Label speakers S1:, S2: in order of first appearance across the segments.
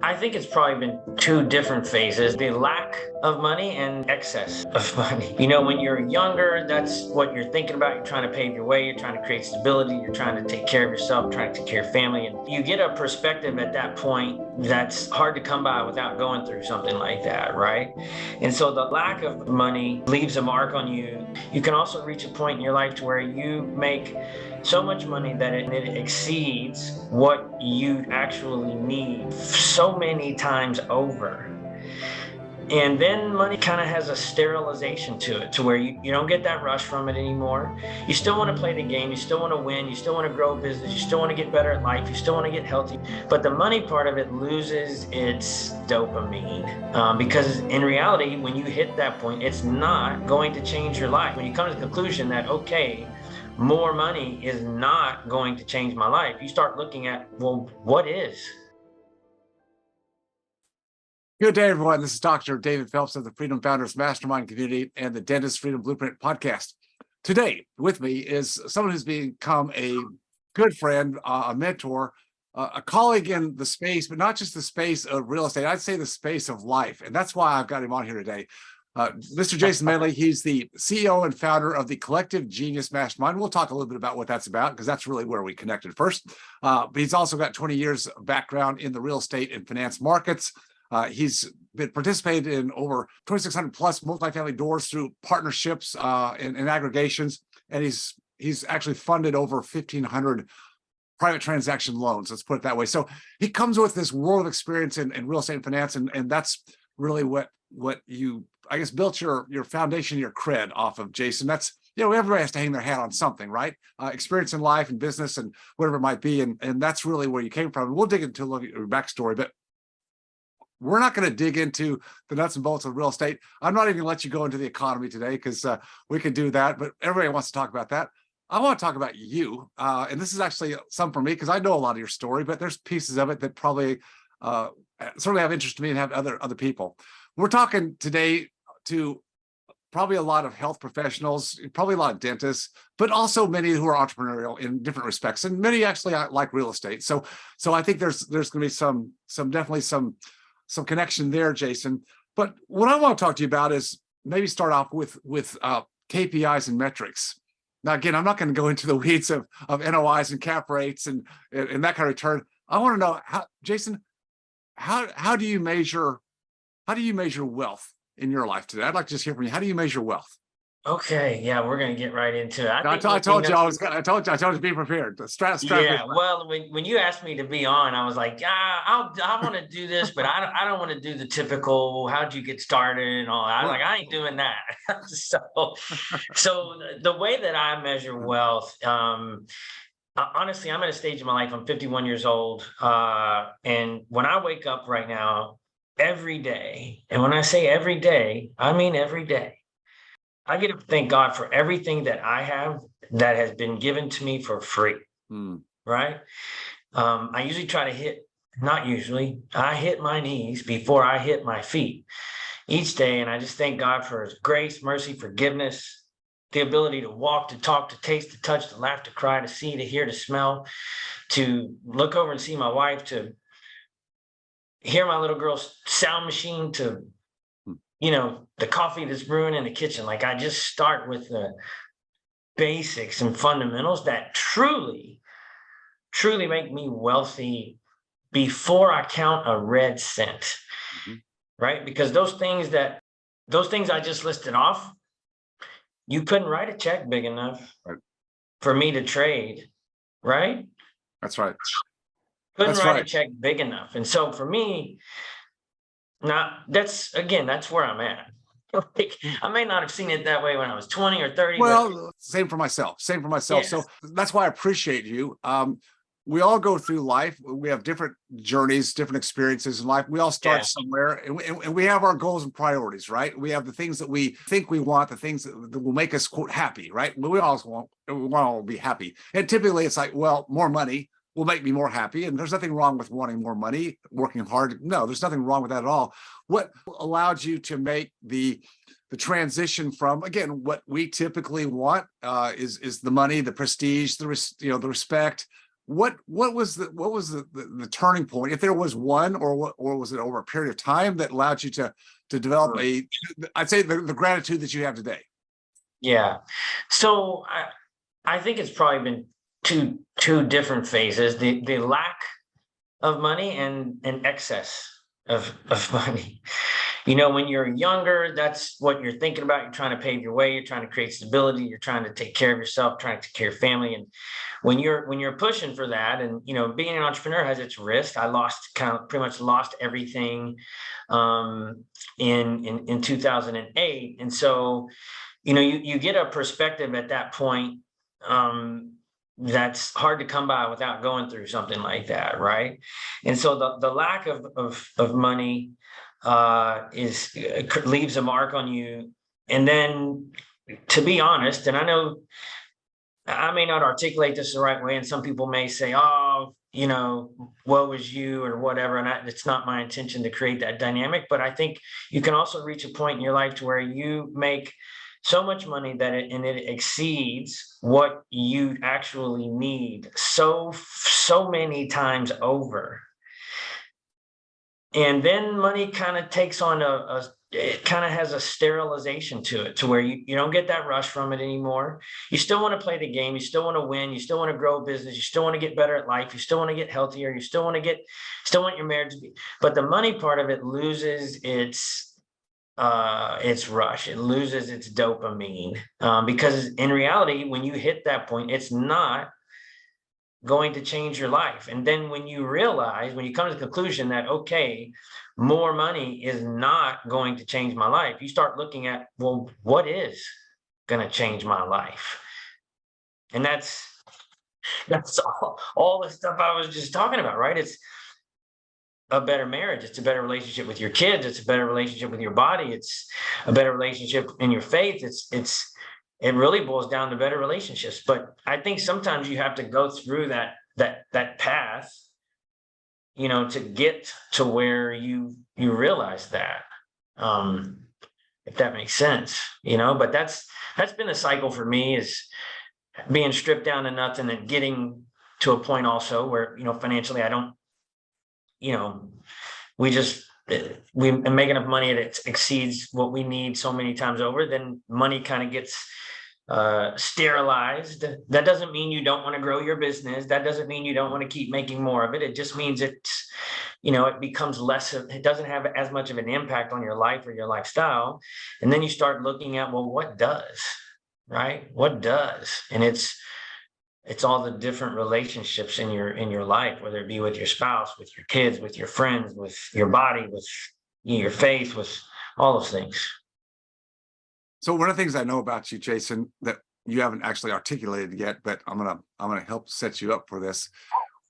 S1: I think it's probably been two different phases: the lack of money and excess of money. When you're younger, that's what you're thinking about. You're trying to pave your way, you're trying to create stability, you're trying to take care of yourself, trying to take care of family. And you get a perspective at that point that's hard to come by without going through something like that, right? And so the lack of money leaves a mark on you. You can also reach a point in your life to where you make so much money that it exceeds what you actually need so many times over. And then money kind of has a sterilization to it, to where you don't get that rush from it anymore. You still want to play the game, you still want to win, you still want to grow a business, you still want to get better at life, you still want to get healthy. But the money part of it loses its dopamine, because in reality, when you hit that point, it's not going to change your life. When you come to the conclusion that, okay, more money is not going to change my life, you start looking at, well, what is?
S2: Good day, everyone. This is Dr. David Phelps of the Freedom Founders Mastermind community and the Dentist Freedom Blueprint podcast. Today, with me is someone who's become a good friend, a mentor, a colleague in the space, but not just the space of real estate. I'd say the space of life. And that's why I've got him on here today. Mr. Jason Medley, he's the CEO and founder of the Collective Genius Mastermind. We'll talk a little bit about what that's about, because that's really where we connected first. But he's also got 20 years of background in the real estate and finance markets. He's been participated in over 2,600 plus multifamily doors through partnerships and aggregations, and he's actually funded over 1,500 private transaction loans. Let's put it that way. So he comes with this world of experience in real estate and finance, and that's really what you, I guess, built your foundation, your cred off of, Jason. That's, everybody has to hang their hat on something, right? Experience in life and business and whatever it might be, and that's really where you came from. And we'll dig into a little bit of your backstory, but we're not going to dig into the nuts and bolts of real estate. I'm not even going to let you go into the economy today, because we can do that, but everybody wants to talk about that. I want to talk about you. And this is actually some for me, because I know a lot of your story, but there's pieces of it that probably certainly have interest to me and have other people. We're talking today to probably a lot of health professionals, probably a lot of dentists, but also many who are entrepreneurial in different respects, and many actually like real estate. So I think there's going to be some definitely some connection there, Jason. But what I want to talk to you about is maybe start off with KPIs and metrics. Now, again, I'm not going to go into the weeds of NOIs and cap rates and that kind of return. I want to know, Jason, how do you measure wealth in your life today? I'd like to just hear from you. How do you measure wealth?
S1: Okay, yeah, we're gonna get right into it.
S2: I told you I told you to be prepared. Strap
S1: yeah, well, when you asked me to be on, I was like, I want to do this, but I don't want to do the typical how'd you get started and all that. I ain't doing that. so the way that I measure wealth, honestly, I'm at a stage in my life. I'm 51 years old, and when I wake up right now, every day, and when I say every day, I mean every day, I get to thank God for everything that I have that has been given to me for free, right? I usually try to I hit my knees before I hit my feet each day. And I just thank God for his grace, mercy, forgiveness, the ability to walk, to talk, to taste, to touch, to laugh, to cry, to see, to hear, to smell, to look over and see my wife, to hear my little girl's sound machine, to the coffee that's brewing in the kitchen. I just start with the basics and fundamentals that truly, truly make me wealthy before I count a red cent, right? Because those things I just listed off, you couldn't write a check big enough for me to trade, right?
S2: That's right.
S1: Couldn't write a check big enough. And so for me, now, that's where I'm at. I may not have seen it that way when I was 20 or 30.
S2: Well, same for myself. Yes. So that's why I appreciate you. We all go through life. We have different journeys, different experiences in life. We all start somewhere, and we have our goals and priorities, right? We have the things that we think we want, the things that will make us, quote, happy, right? But we want to be happy. And typically it's like, well, more money will make me more happy. And there's nothing wrong with wanting more money, working hard. No, there's nothing wrong with that at all. What allowed you to make the transition from, again, what we typically want is the money, the prestige, the respect. what was the turning point, if there was one, or was it over a period of time that allowed you to develop I'd say the gratitude that you have today?
S1: Yeah. So I think it's probably been two different phases: the lack of money and excess of money. When you're younger, that's what you're thinking about. You're trying to pave your way. You're trying to create stability. You're trying to take care of yourself, trying to take care of your family. And when you're pushing for that, and being an entrepreneur has its risk. I pretty much lost everything in 2008, and so you get a perspective at that point that's hard to come by without going through something like that, right? And so the lack of money leaves a mark on you. And then, to be honest, and I know I may not articulate this the right way, and some people may say, "Oh, woe was you," or whatever, and it's not my intention to create that dynamic. But I think you can also reach a point in your life to where you make so much money that it exceeds what you actually need so many times over. And then money kind of takes on it kind of has a sterilization to it, to where you don't get that rush from it anymore. You still want to play the game. You still want to win. You still want to grow a business. You still want to get better at life. You still want to get healthier. You still want your marriage to be, but the money part of it loses its rush. It loses its dopamine, because in reality, when you hit that point, it's not going to change your life. And then when you come to the conclusion that, okay, more money is not going to change my life, you start looking at, well, what is going to change my life? And that's all the stuff I was just talking about, right? It's a better marriage. It's a better relationship with your kids. It's a better relationship with your body. It's a better relationship in your faith. It really boils down to better relationships. But I think sometimes you have to go through that path, to get to where you realize that, if that makes sense, but that's been a cycle for me, is being stripped down to nothing and getting to a point also where, financially, I don't, we make enough money that it exceeds what we need so many times over. Then money kind of gets sterilized. That doesn't mean you don't want to grow your business. That doesn't mean you don't want to keep making more of it. It just means it becomes it doesn't have as much of an impact on your life or your lifestyle. And then you start looking at, well, what does, right? What does? And it's all the different relationships in your life, whether it be with your spouse, with your kids, with your friends, with your body, with your faith, with all those things.
S2: So one of the things I know about you, Jason, that you haven't actually articulated yet, but I'm gonna help set you up for this.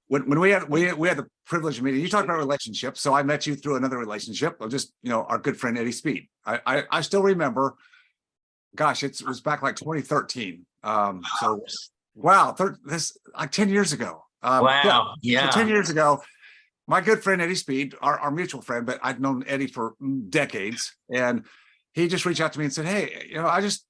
S2: When we had the privilege of meeting, you talked about relationships. So I met you through another relationship of just our good friend Eddie Speed. I still remember, gosh, it was back like 2013. So wow, this like 10 years ago.
S1: Wow, yeah.
S2: So 10 years ago, my good friend Eddie Speed, our mutual friend, but I'd known Eddie for decades, and he just reached out to me and said, "Hey, I just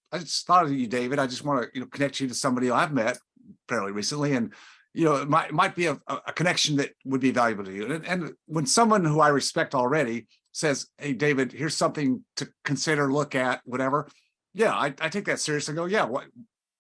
S2: thought of you, David. I just want to connect you to somebody I've met fairly recently, and it might be a connection that would be valuable to you." And when someone who I respect already says, "Hey, David, here's something to consider, look at, whatever," yeah, I take that seriously. And go, yeah, what?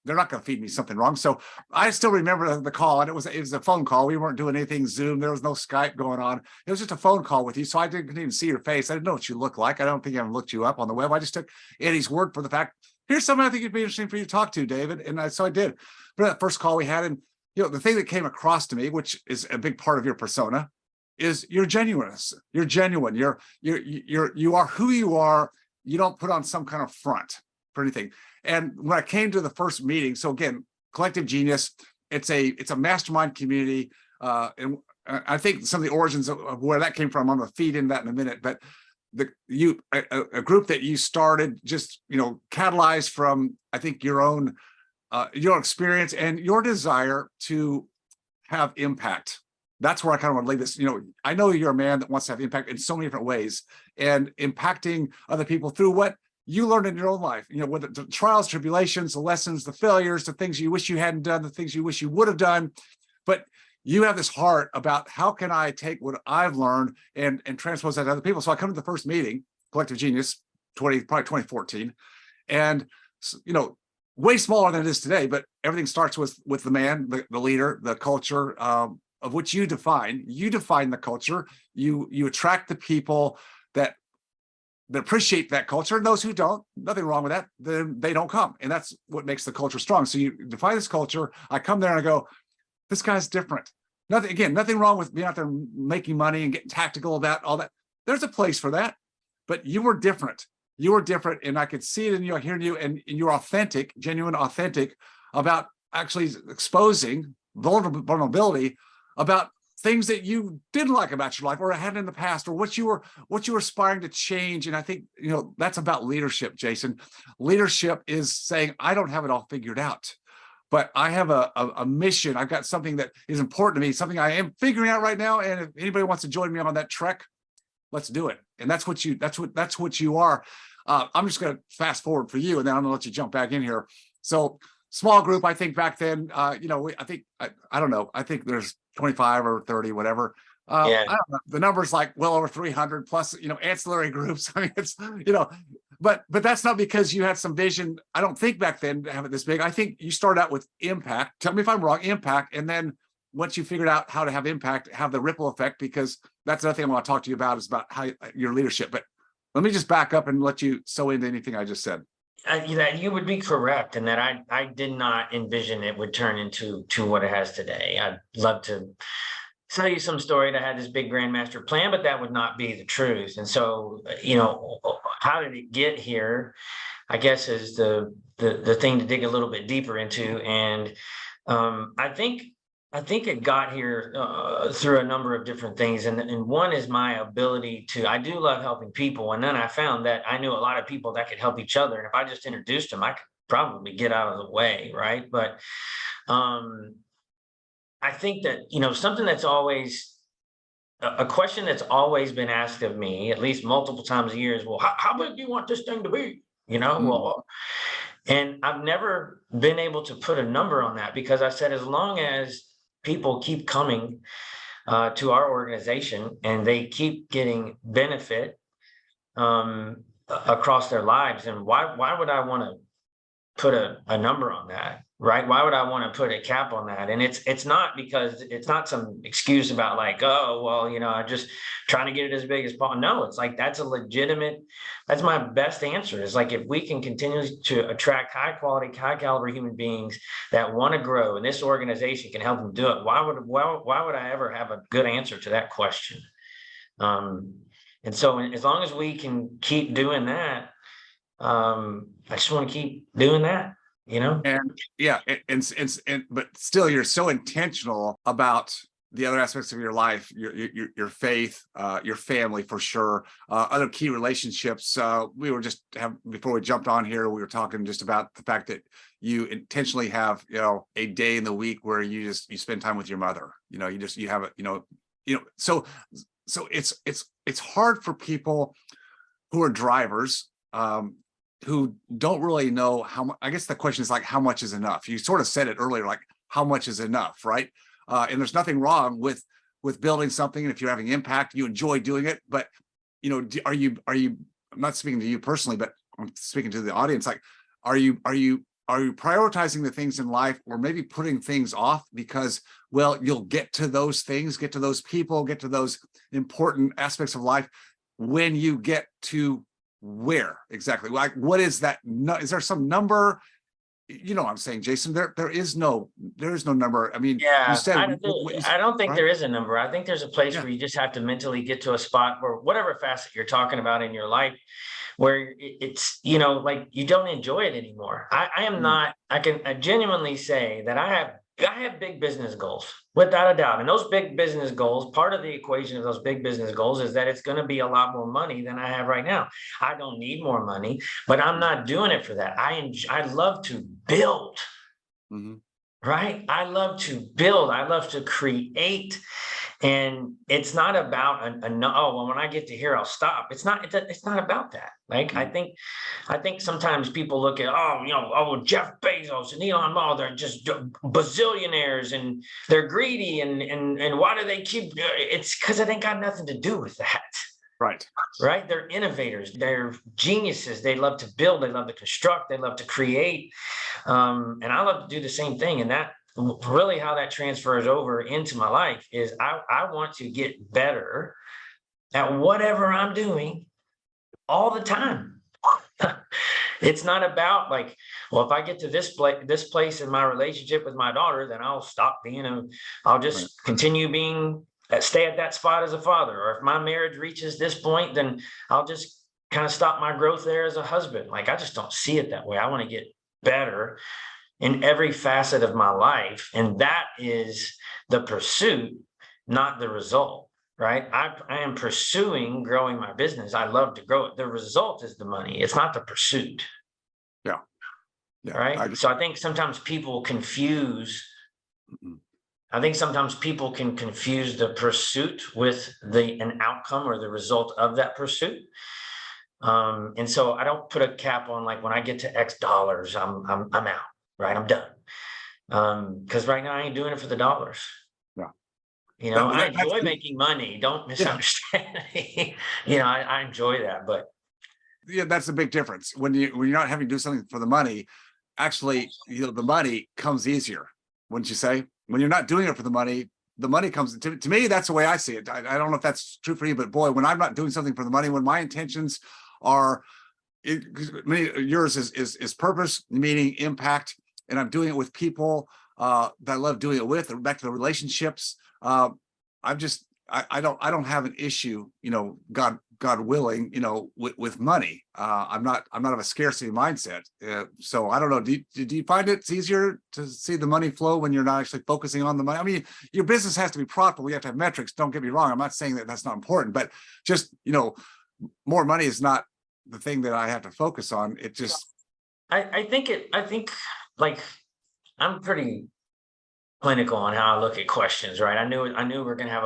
S2: They're not going to feed me something wrong. So I still remember the call, and it was a phone call. We weren't doing anything Zoom. There was no Skype going on. It was just a phone call with you. So I didn't even see your face. I didn't know what you looked like. I don't think I ever looked you up on the web. I just took Eddie's word for the fact, here's someone I think it'd be interesting for you to talk to, David. And so I did. But that first call we had, and the thing that came across to me, which is a big part of your persona, is your genuineness. You're genuine. You are who you are. You don't put on some kind of front for anything. And when I came to the first meeting, so again, Collective Genius, it's a mastermind community. And I think some of the origins of where that came from, I'm going to feed into that in a minute. But a group that you started just, catalyzed from, I think, your own experience and your desire to have impact. That's where I kind of want to lay this. I know you're a man that wants to have impact in so many different ways, and impacting other people through what you learned in your own life, whether the trials, tribulations, the lessons, the failures, the things you wish you hadn't done, the things you wish you would have done. But you have this heart about how can I take what I've learned and transpose that to other people. So I come to the first meeting, Collective Genius, probably 2014, and way smaller than it is today, but everything starts with the man, the leader, the culture, of which you define. You define the culture. You attract the people that appreciate that culture, and those who don't, nothing wrong with that, then they don't come. And that's what makes the culture strong. So you define this culture. I come there and I go, this guy's different. Nothing wrong with being out there making money and getting tactical about all that. There's a place for that, but you were different. You were different, and I could see it in you, hearing you, and you're authentic, genuine, authentic about actually exposing vulnerability about things that you didn't like about your life or had in the past, or what you were aspiring to change. And I think, that's about leadership, Jason. Leadership is saying, I don't have it all figured out, but I have a mission. I've got something that is important to me, something I am figuring out right now. And if anybody wants to join me on that trek, let's do it. And that's what you are. I'm just going to fast forward for you, and then I'm going to let you jump back in here. So small group, I think back then, I don't know. I think there's 25 or 30, whatever.
S1: Yeah.
S2: I don't know. The number's like well over 300 plus, ancillary groups. I mean, it's, but that's not because you had some vision. I don't think back then to have it this big. I think you started out with impact. Tell me if I'm wrong, impact. And then once you figured out how to have impact, have the ripple effect, because that's another thing I want to talk to you about, is about how your leadership. But let me just back up and let you sew into anything I just said.
S1: You would be correct in that I did not envision it would turn into what it has today. I'd love to tell you some story that had this big grandmaster plan, but that would not be the truth. And so, how did it get here, I guess, is the thing to dig a little bit deeper into. And I think it got here through a number of different things. And one is my ability I do love helping people. And then I found that I knew a lot of people that could help each other. And if I just introduced them, I could probably get out of the way, right? But I think that, something that's always, a question that's always been asked of me, at least multiple times a year, is, well, how big do you want this thing to be? Well, and I've never been able to put a number on that, because I said, as long as people keep coming to our organization and they keep getting benefit across their lives, and why would I want to put a number on that, right? Why would I want to put a cap on that? And it's not because it's not some excuse about like, oh, well, I'm just trying to get it as big as possible. No, it's like, that's my best answer, is like, if we can continue to attract high quality, high caliber human beings that want to grow, and this organization can help them do it, why would I ever have a good answer to that question? And so as long as we can keep doing that, I just want to keep doing that,
S2: And yeah, but still, you're so intentional about the other aspects of your life, your faith, your family, for sure, other key relationships. We were just before we jumped on here, we were talking just about the fact that you intentionally have, a day in the week where you spend time with your mother. You have it, so it's hard for people who are drivers, who don't really know how much. I guess the question is like, how much is enough? You sort of said it earlier, like, how much is enough, right? And there's nothing wrong with building something. And if you're having impact, you enjoy doing it. But, are you, I'm not speaking to you personally, but I'm speaking to the audience. Like, are you prioritizing the things in life, or maybe putting things off because, well, you'll get to those things, get to those people, get to those important aspects of life when you get to where exactly? Like, what is that? Is there some number? What I'm saying, Jason, there is no number. I mean,
S1: yeah,
S2: you said,
S1: I don't think
S2: right?
S1: there is a number. I think there's a place where you just have to mentally get to a spot where whatever facet you're talking about in your life, where it's, like, you don't enjoy it anymore. I am not, I can genuinely say that I have big business goals, without a doubt. And those big business goals, part of the equation of those big business goals is that it's going to be a lot more money than I have right now. I don't need more money, but I'm not doing it for that. I love to build, right? I love to build. I love to create. And it's not about oh, well, when I get to here, I'll stop. It's not about that. Like, I think sometimes people look at, oh, Jeff Bezos and Elon Musk, they're just bazillionaires and they're greedy. And why do they keep, it's because it ain't got nothing to do with that.
S2: Right.
S1: Right. They're innovators. They're geniuses. They love to build. They love to construct. They love to create. And I love to do the same thing. And that really how that transfers over into my life is I want to get better at whatever I'm doing all the time. It's not about like, well, if I get to this place in my relationship with my daughter, then I'll stop being I'll just continue being, stay at that spot as a father. Or if my marriage reaches this point, then I'll just kind of stop my growth there as a husband. Like, I just don't see it that way. I want to get better in every facet of my life. And that is the pursuit, not the result, right? I am pursuing growing my business. I love to grow it. The result is the money. It's not the pursuit.
S2: Yeah.
S1: Right. So I think sometimes people confuse, I think sometimes people can confuse the pursuit with an outcome or the result of that pursuit. And so I don't put a cap on, like, when I get to X dollars, I'm out. Right, I'm done. Because right now I ain't doing it for the dollars.
S2: Yeah.
S1: I enjoy making money. Don't misunderstand me. I enjoy that, but
S2: yeah, that's a big difference. When you're not having to do something for the money, actually, the money comes easier, wouldn't you say? When you're not doing it for the money comes to me. That's the way I see it. I don't know if that's true for you, but boy, when I'm not doing something for the money, when my intentions are, yours is purpose, meaning, impact, and I'm doing it with people that I love doing it with. Back to the relationships, I don't have an issue, God willing, with money. I'm not of a scarcity mindset. So I don't know. Do you find it's easier to see the money flow when you're not actually focusing on the money? I mean, your business has to be profitable. We have to have metrics. Don't get me wrong. I'm not saying that that's not important, but just, more money is not the thing that I have to focus on. It just,
S1: I think like, I'm pretty clinical on how I look at questions, right? I knew we're going to have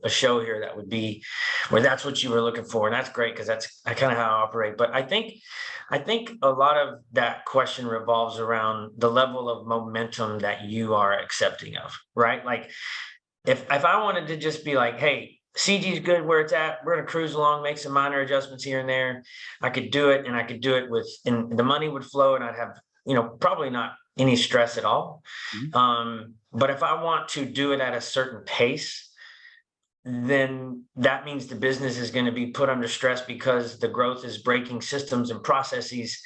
S1: a show here that would be where that's what you were looking for. And that's great, because that's kind of how I operate. But I think a lot of that question revolves around the level of momentum that you are accepting of, right? Like, if I wanted to just be like, hey, CG is good where it's at, we're going to cruise along, make some minor adjustments here and there, I could do it. And I could do it and the money would flow, and I'd have, probably not any stress at all. But if I want to do it at a certain pace, then that means the business is going to be put under stress, because the growth is breaking systems and processes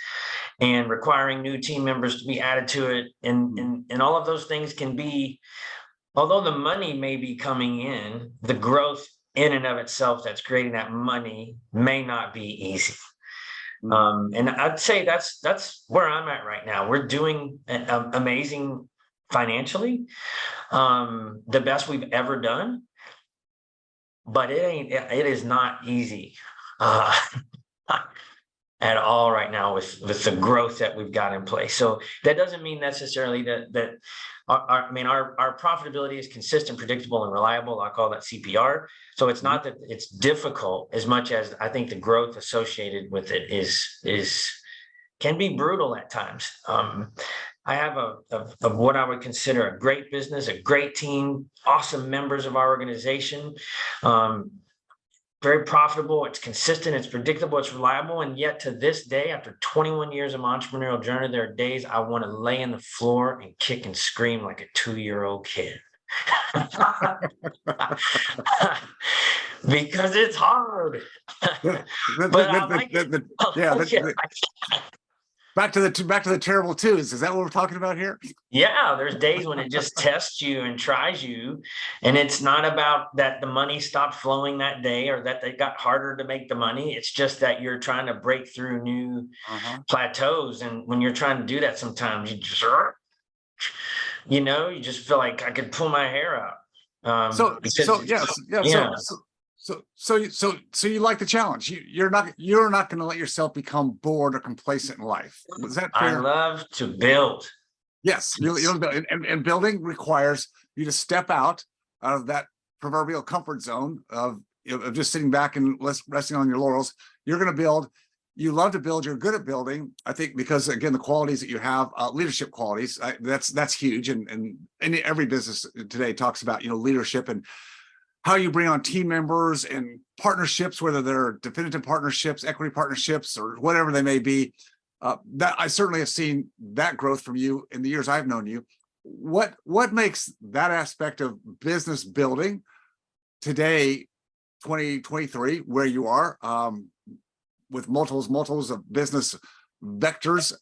S1: and requiring new team members to be added to it. And all of those things can be, although the money may be coming in, the growth in and of itself that's creating that money may not be easy. And I'd say that's where I'm at right now. We're doing amazing financially, the best we've ever done, but it is not easy at all right now with the growth that we've got in place. So that doesn't mean necessarily that our profitability is consistent, predictable, and reliable. I call that CPR. So it's not that it's difficult as much as I think the growth associated with it can be brutal at times. I have of what I would consider a great business, a great team, awesome members of our organization. Very profitable, it's consistent, it's predictable, it's reliable. And yet to this day, after 21 years of entrepreneurial journey, there are days I want to lay on the floor and kick and scream like a 2-year-old kid. Because it's hard. But I like it.
S2: Back to the terrible twos. Is that what we're talking about here?
S1: Yeah, there's days when it just tests you and tries you, and it's not about that the money stopped flowing that day or that it got harder to make the money. It's just that you're trying to break through new plateaus, and when you're trying to do that, sometimes you just, you just feel like I could pull my hair out. So
S2: you like the challenge. You're not going to let yourself become bored or complacent in life. Was that fair?
S1: I love to build.
S2: Yes, and building requires you to step out of that proverbial comfort zone of just sitting back and resting on your laurels. You're going to build. You love to build. You're good at building. I think because again, the qualities that you have, leadership qualities, that's huge. And every business today talks about leadership and how you bring on team members and partnerships, whether they're definitive partnerships, equity partnerships, or whatever they may be. That I certainly have seen that growth from you in the years I've known you. What makes that aspect of business building today, 2023, where you are, with multiples of business vectors,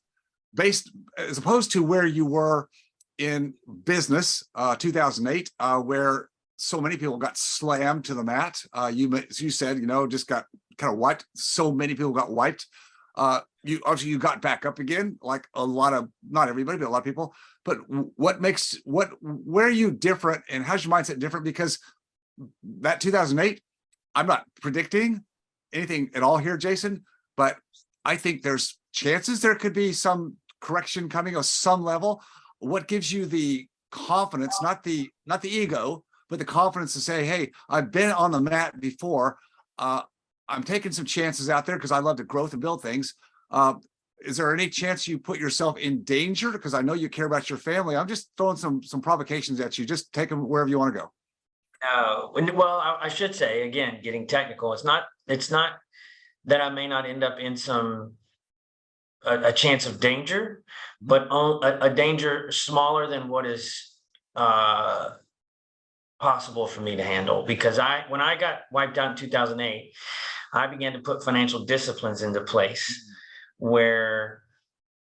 S2: based as opposed to where you were in business, 2008, where so many people got slammed to the mat. You said, just got kind of wiped. So many people got wiped. You got back up again, like a lot of, not everybody, but a lot of people. But where are you different, and how's your mindset different? Because that 2008, I'm not predicting anything at all here, Jason, but I think there's chances there could be some correction coming of some level. What gives you the confidence, not the ego, but the confidence to say, hey, I've been on the mat before. I'm taking some chances out there because I love to growth and build things. Is there any chance you put yourself in danger? Because I know you care about your family. I'm just throwing some provocations at you. Just take them wherever you want to go.
S1: Well, I should say, again, getting technical, it's not that I may not end up in a chance of danger, but a danger smaller than what is possible for me to handle. Because when I got wiped out in 2008, I began to put financial disciplines into place where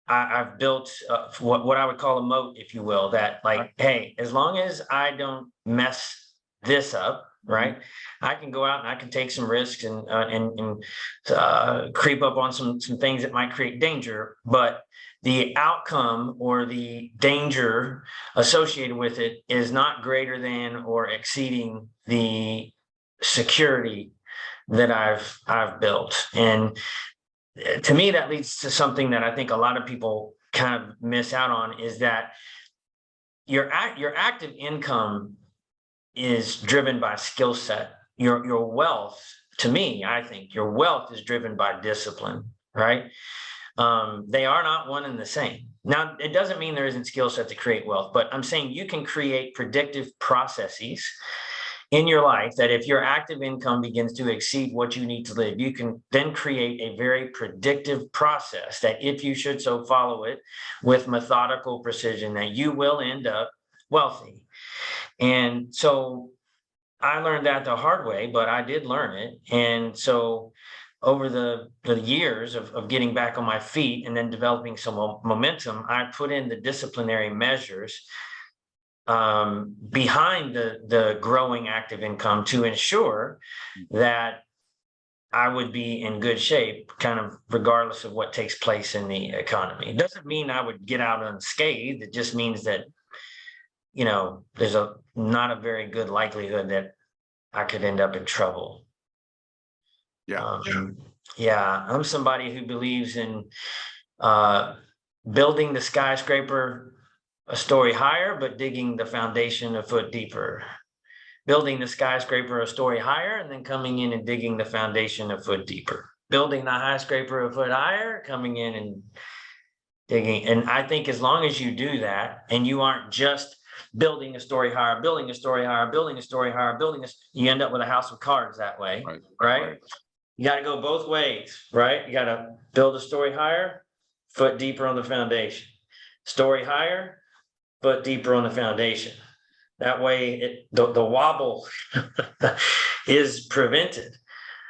S1: I've built what I would call a moat, if you will, that hey, as long as I don't mess this up, right, I can go out and I can take some risks and creep up on some things that might create danger, but the outcome or the danger associated with it is not greater than or exceeding the security that I've built. And to me, that leads to something that I think a lot of people kind of miss out on, is that your active income is driven by skill set. Your wealth, to me, I think your wealth is driven by discipline, right? They are not one and the same. Now, it doesn't mean there isn't skill set to create wealth, but I'm saying you can create predictive processes in your life that if your active income begins to exceed what you need to live, you can then create a very predictive process that, if you should so follow it with methodical precision, that you will end up wealthy. And so I learned that the hard way, but I did learn it. And so over the years of getting back on my feet and then developing some momentum, I put in the disciplinary measures behind the growing active income to ensure that I would be in good shape, kind of regardless of what takes place in the economy. It doesn't mean I would get out unscathed. It just means that, there's not a very good likelihood that I could end up in trouble.
S2: Yeah.
S1: I'm somebody who believes in building the skyscraper a story higher, but digging the foundation a foot deeper. Building the skyscraper a story higher, and then coming in and digging the foundation a foot deeper. Building the skyscraper a foot higher, coming in and digging. And I think as long as you do that, and you aren't just building a story higher, building a story higher, building a story higher, you end up with a house of cards that way, right? You got to go both ways, right? You got to build a story higher, foot deeper on the foundation. Story higher, foot deeper on the foundation. That way, the wobble is prevented.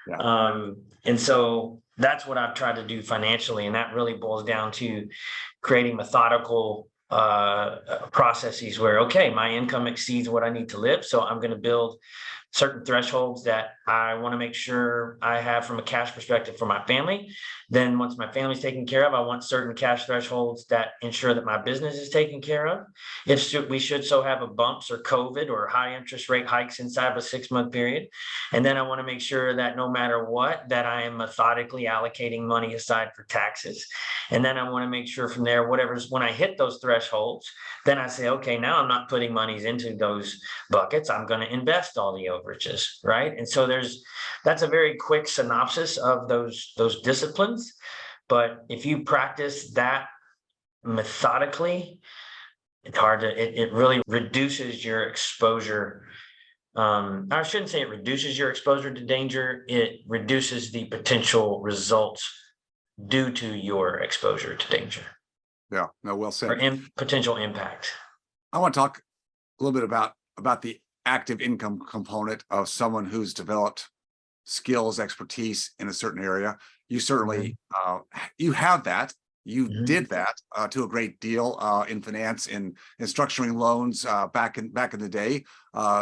S1: Yeah. And so that's what I've tried to do financially, and that really boils down to creating methodical processes where, okay, my income exceeds what I need to live, so I'm going to build certain thresholds that I want to make sure I have from a cash perspective for my family. Then once my family's taken care of, I want certain cash thresholds that ensure that my business is taken care of. We should so have a bumps or COVID or high interest rate hikes inside of a 6-month period. And then I want to make sure that no matter what, that I am methodically allocating money aside for taxes. And then I want to make sure from there, when I hit those thresholds, then I say, okay, now I'm not putting monies into those buckets. I'm going to invest all the overages, right? And so that's a very quick synopsis of those disciplines. But if you practice that methodically, it really reduces your exposure. I shouldn't say it reduces your exposure to danger. It reduces the potential results due to your exposure to danger.
S2: Yeah, no, well said.
S1: Or potential impact.
S2: I want to talk a little bit about the active income component of someone who's developed skills, expertise in a certain area. You certainly you have that. You did that to a great deal in finance, in structuring loans back in the day.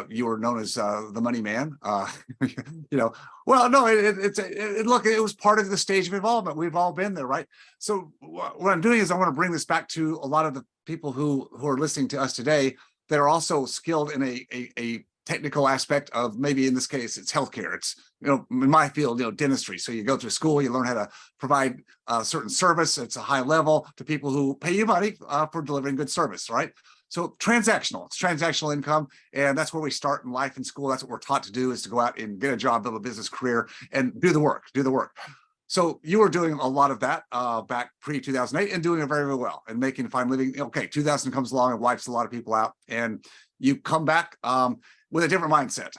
S2: You were known as the money man. Well, no, look, it was part of the stage of involvement. We've all been there, right? So what I'm doing is I want to bring this back to a lot of the people who are listening to us today that are also skilled in a technical aspect of, maybe in this case, it's healthcare. It's, in my field, dentistry. So you go through school, you learn how to provide a certain service. It's a high level to people who pay you money for delivering good service, right? So it's transactional income. And that's where we start in life in school. That's what we're taught to do, is to go out and get a job, build a business career, and do the work. So you were doing a lot of that back pre-2008 and doing it very, very well and making a fine living. Okay, 2000 comes along and wipes a lot of people out, and you come back with a different mindset.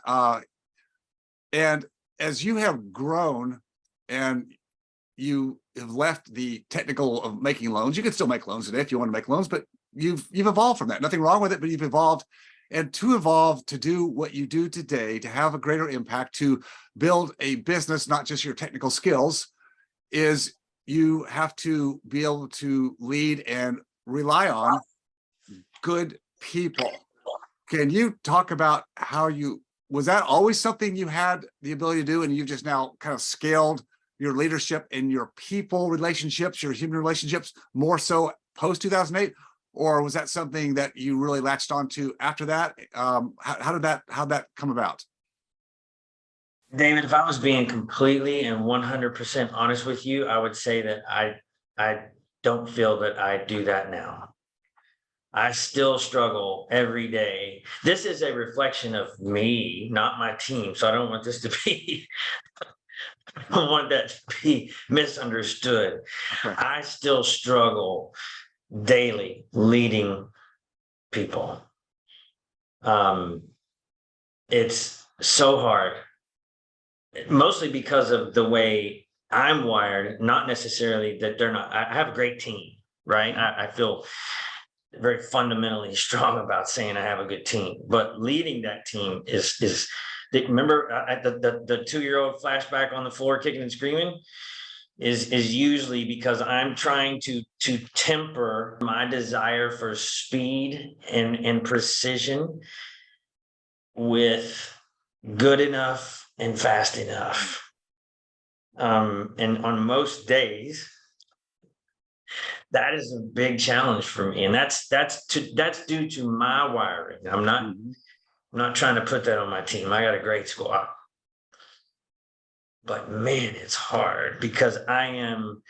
S2: And as you have grown and you have left the technical of making loans, you can still make loans today if you want to make loans, but you've evolved from that. Nothing wrong with it, but you've evolved. And to evolve, to do what you do today, to have a greater impact, to build a business, not just your technical skills, is you have to be able to lead and rely on good people. Can you talk about how was that always something you had the ability to do, and you've just now kind of scaled your leadership and your people relationships, your human relationships, more so post 2008? Or was that something that you really latched onto after that? How'd that come about?
S1: David, if I was being completely and 100% honest with you, I would say that I don't feel that I do that now. I still struggle every day. This is a reflection of me, not my team. So I don't want this to be, I don't want that to be misunderstood. Okay. I still struggle daily leading people. It's so hard, mostly because of the way I'm wired, not necessarily that they're not. I have a great team, right? I feel very fundamentally strong about saying I have a good team, but leading that team is remember the 2-year-old flashback on the floor kicking and screaming is usually because I'm trying to temper my desire for speed and precision with good enough and fast enough. And on most days, that is a big challenge for me, and that's due to my wiring. I'm not trying to put that on my team. I got a great squad, but man, it's hard because I am,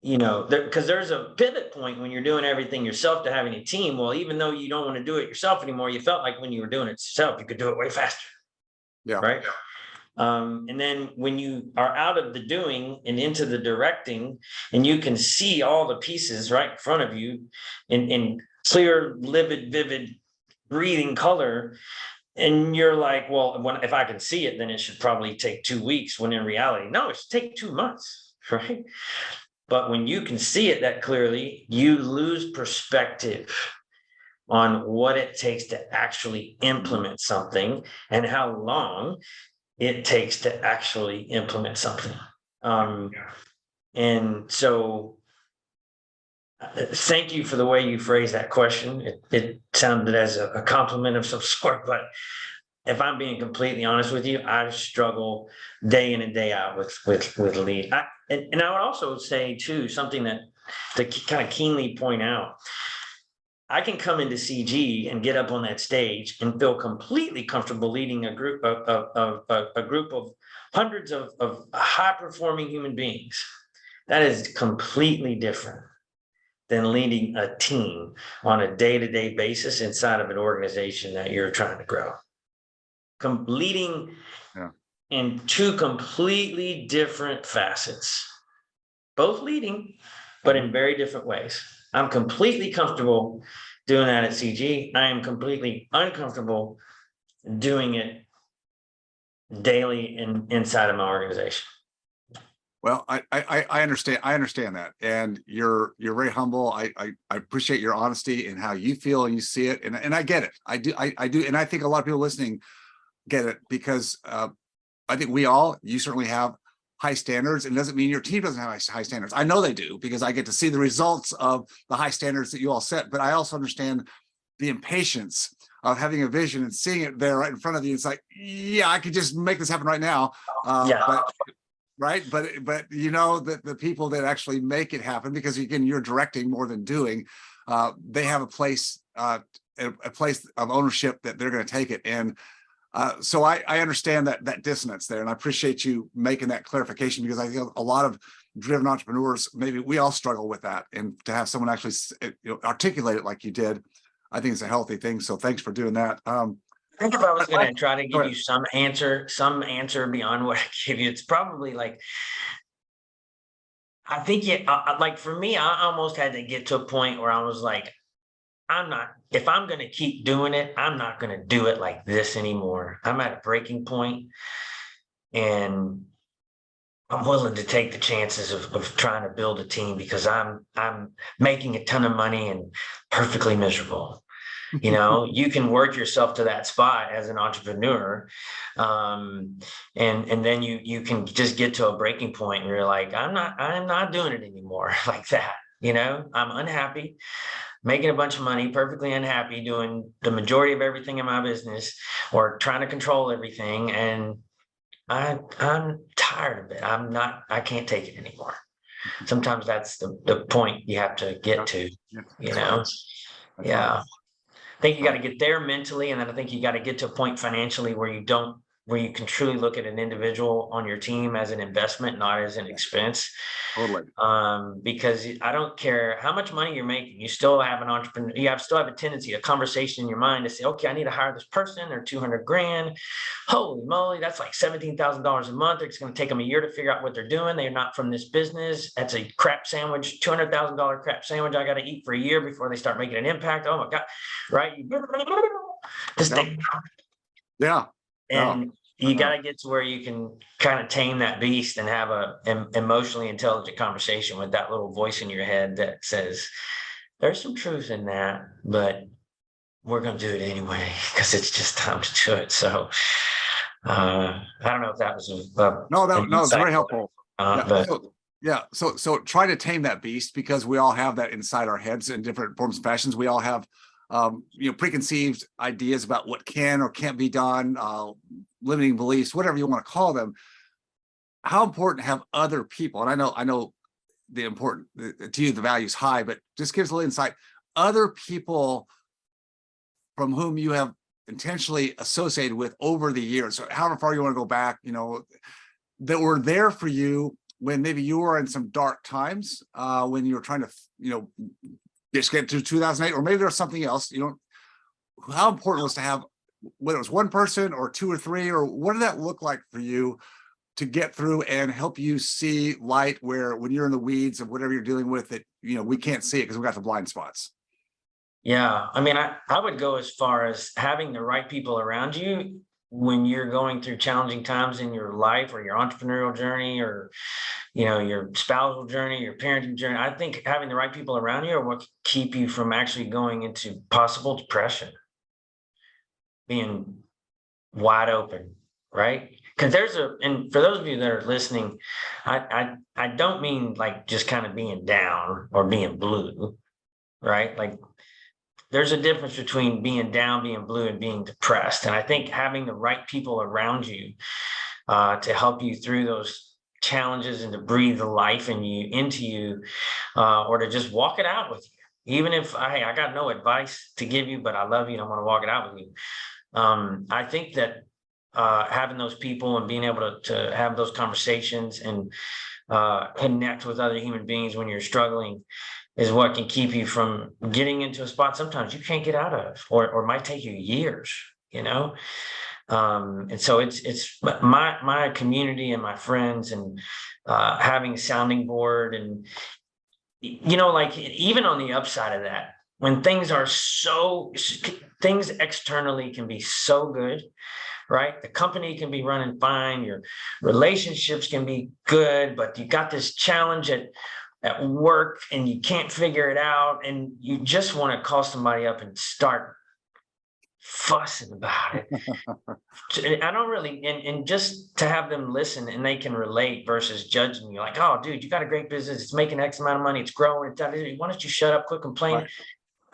S1: because there's a pivot point when you're doing everything yourself to having a team. Well, even though you don't want to do it yourself anymore, you felt like when you were doing it yourself, you could do it way faster. Yeah. Right. And then when you are out of the doing and into the directing, and you can see all the pieces right in front of you in clear, livid, vivid, breathing color, and you're like, well, if I can see it, then it should probably take 2 weeks, when in reality, no, it should take 2 months, right? But when you can see it that clearly, you lose perspective on what it takes to actually implement something and how long it takes to actually implement something. And so thank you for the way you phrased that question. It sounded as a compliment of some sort, but if I'm being completely honest with you, I struggle day in and day out with lead. And I would also say too, something that to kind of keenly point out, I can come into CG and get up on that stage and feel completely comfortable leading a group of hundreds of high performing human beings. That is completely different than leading a team on a day-to-day basis inside of an organization that you're trying to grow. Leading in two completely different facets, both leading, but in very different ways. I'm completely comfortable doing that at CG. I am completely uncomfortable doing it daily inside of my organization.
S2: Well, I understand. I understand that, and you're very humble. I appreciate your honesty and how you feel and you see it, and I get it. I do, and I think a lot of people listening get it, because I think you certainly have high standards, and it doesn't mean your team doesn't have high standards. I know they do, because I get to see the results of the high standards that you all set. But I also understand the impatience of having a vision and seeing it there right in front of you. It's like, yeah, I could just make this happen right now. But you know that the people that actually make it happen, because again, you're directing more than doing, they have a place of ownership that they're going to take it. And so I understand that dissonance there, and I appreciate you making that clarification, because I feel a lot of driven entrepreneurs, maybe we all struggle with that, and to have someone actually articulate it like you did, I think it's a healthy thing. So thanks for doing that.
S1: I think if I was going to try to give you some answer beyond what I give you, it's probably like, I think like for me, I almost had to get to a point where I was like, if I'm going to keep doing it, I'm not going to do it like this anymore. I'm at a breaking point, and I'm willing to take the chances of trying to build a team, because I'm making a ton of money and perfectly miserable. You know, you can work yourself to that spot as an entrepreneur. And then you can just get to a breaking point and you're like, I'm not doing it anymore like that. You know, I'm unhappy, making a bunch of money, perfectly unhappy, doing the majority of everything in my business, or trying to control everything. And I'm tired of it. I can't take it anymore. Sometimes that's the point you have to get to, you know? Yeah. I think you got to get there mentally, and then I think you got to get to a point financially where you can truly look at an individual on your team as an investment, not as an expense.
S2: Totally.
S1: Because I don't care how much money you're making, you still have an entrepreneur. Still have a tendency, a conversation in your mind to say, okay, I need to hire this person. They're $200 grand. Holy moly, that's like $17,000 a month. It's going to take them a year to figure out what they're doing. They're not from this business. That's a crap sandwich, $200,000 crap sandwich I got to eat for a year before they start making an impact. Oh my God. Right.
S2: Yeah.
S1: And you got to get to where you can kind of tame that beast and have an emotionally intelligent conversation with that little voice in your head that says, there's some truth in that, but we're going to do it anyway, because it's just time to do it. So I don't know if that was
S2: no, it's very helpful. So try to tame that beast, because we all have that inside our heads in different forms and fashions. We all have preconceived ideas about what can or can't be done, limiting beliefs, whatever you want to call them. How important have other people, and I know the important to you, the value is high, but just give us a little insight. Other people from whom you have intentionally associated with over the years, so however far you want to go back, that were there for you when maybe you were in some dark times, when you were trying to, just get to 2008, or maybe there's something else. How important was to have, whether it was one person or two or three, or what did that look like for you to get through and help you see light where, when you're in the weeds of whatever you're dealing with, that we can't see it because we got the blind spots?
S1: Yeah, I mean, I would go as far as having the right people around you when you're going through challenging times in your life, or your entrepreneurial journey, or your spousal journey, your parenting journey. I think having the right people around you are what keep you from actually going into possible depression, being wide open, right? Because and for those of you that are listening, I don't mean like just kind of being down or being blue, right? Like, there's a difference between being down, being blue, and being depressed. And I think having the right people around you to help you through those challenges and to breathe the life into you, or to just walk it out with you. Even if I got no advice to give you, but I love you and I want to walk it out with you. I think that having those people and being able to have those conversations and connect with other human beings when you're struggling is what can keep you from getting into a spot sometimes you can't get out of, or might take you years, you know? And so it's my community and my friends, and having a sounding board, and, you know, like even on the upside of that, when things externally can be so good, right? The company can be running fine, your relationships can be good, but you got this challenge at work and you can't figure it out, and you just want to call somebody up and start fussing about it. I don't really, and just to have them listen and they can relate versus judging you like, oh, dude, you got a great business, it's making X amount of money, it's growing. Why don't you shut up, quit complaining?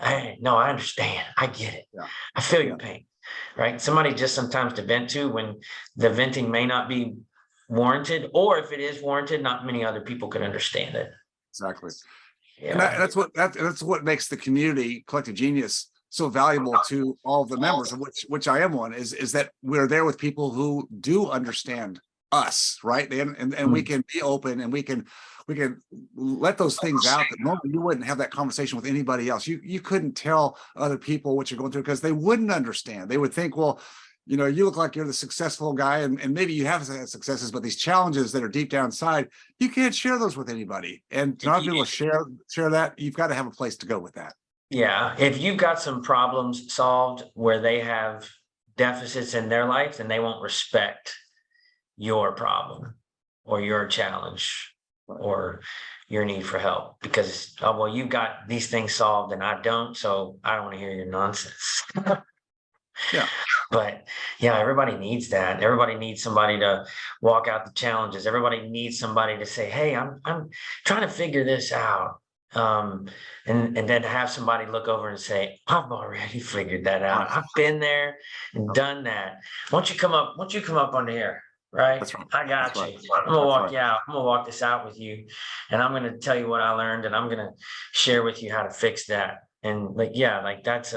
S1: Right. Hey, no, I understand. I get it. Yeah. I feel your pain, right? Somebody just sometimes to vent to when the venting may not be warranted, or if it is warranted, not many other people can understand it.
S2: Exactly.
S1: Yeah.
S2: And that's what makes the community, Collective Genius, so valuable to all the members, of which I am one, is that we're there with people who do understand us, right? And we can be open, and we can let those things out that normally you wouldn't have that conversation with anybody else. You couldn't tell other people what you're going through because they wouldn't understand. They would think, well, you know, you look like you're the successful guy, and maybe you have had successes, but these challenges that are deep down inside, you can't share those with anybody. And to not be able to share that, you've got to have a place to go with that.
S1: Yeah, if you've got some problems solved where they have deficits in their life, then they won't respect your problem or your challenge or your need for help, because, oh, well, you've got these things solved and I don't, so I don't want to hear your nonsense.
S2: Yeah.
S1: But yeah, everybody needs that. Everybody needs somebody to walk out the challenges. Everybody needs somebody to say, hey, I'm trying to figure this out. And then have somebody look over and say, I've already figured that out. I've been there and done that. Why don't you come up under here? Right.
S2: That's right.
S1: I got
S2: That's
S1: you.
S2: right.
S1: I'm gonna walk you out. I'm gonna walk this out with you, and I'm gonna tell you what I learned, and I'm gonna share with you how to fix that. And like, yeah, like that's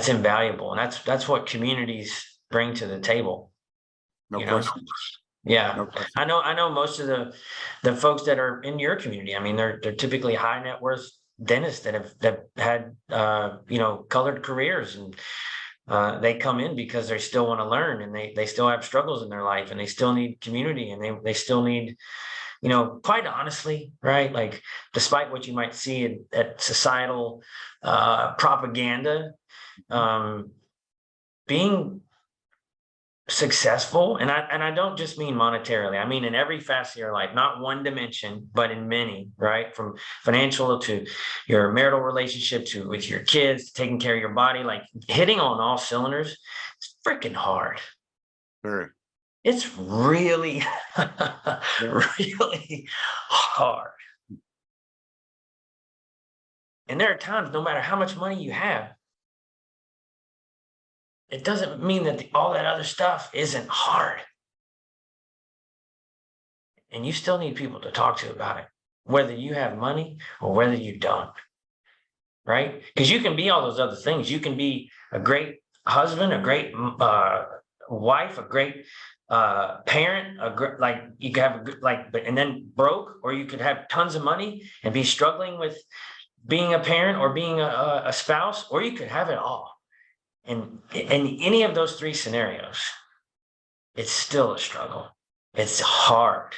S1: invaluable, and that's what communities bring to the table.
S2: No question.
S1: Yeah,
S2: no question.
S1: I know most of the folks that are in your community. I mean, they're typically high net worth dentists that have had colored careers, and they come in because they still want to learn, and they still have struggles in their life, and they still need community, and they still need, quite honestly, right? Like, despite what you might see at societal propaganda, being successful, and I don't just mean monetarily, I mean in every facet of your life, not one dimension, but in many, right? From financial to your marital relationship to with your kids, taking care of your body, like hitting on all cylinders, it's freaking hard.
S2: Very.
S1: It's really really hard. And there are times, no matter how much money you have, it doesn't mean that all that other stuff isn't hard. And you still need people to talk to about it, whether you have money or whether you don't, right? Because you can be all those other things. You can be a great husband, a great wife, a great parent, like you could have and then broke, or you could have tons of money and be struggling with being a parent or being a spouse, or you could have it all. And in any of those three scenarios, it's still a struggle. It's hard.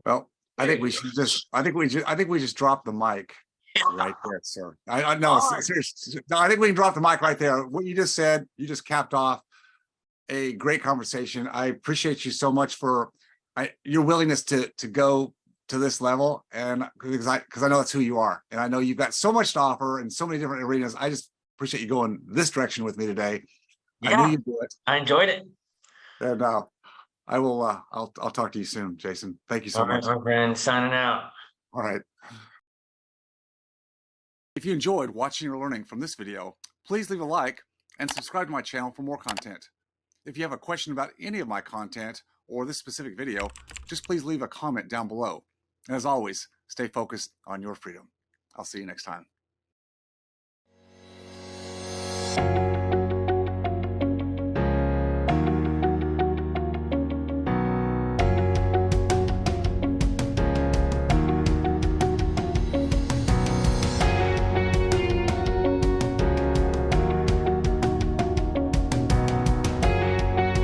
S2: Well, I think we just dropped the mic right there, sir. I know, seriously. No, I think we can drop the mic right there. What you just said, you just capped off a great conversation. I appreciate you so much for your willingness to go to this level, and because I know that's who you are, and I know you've got so much to offer in so many different arenas. I just appreciate you going this direction with me today.
S1: Yeah,
S2: I knew you'd do it.
S1: I enjoyed it.
S2: And I will. I'll talk to you soon, Jason. Thank you so much.
S1: All right, my friend, signing out.
S2: All right. If you enjoyed watching or learning from this video, please leave a like and subscribe to my channel for more content. If you have a question about any of my content or this specific video, just please leave a comment down below. And as always, stay focused on your freedom. I'll see you next time.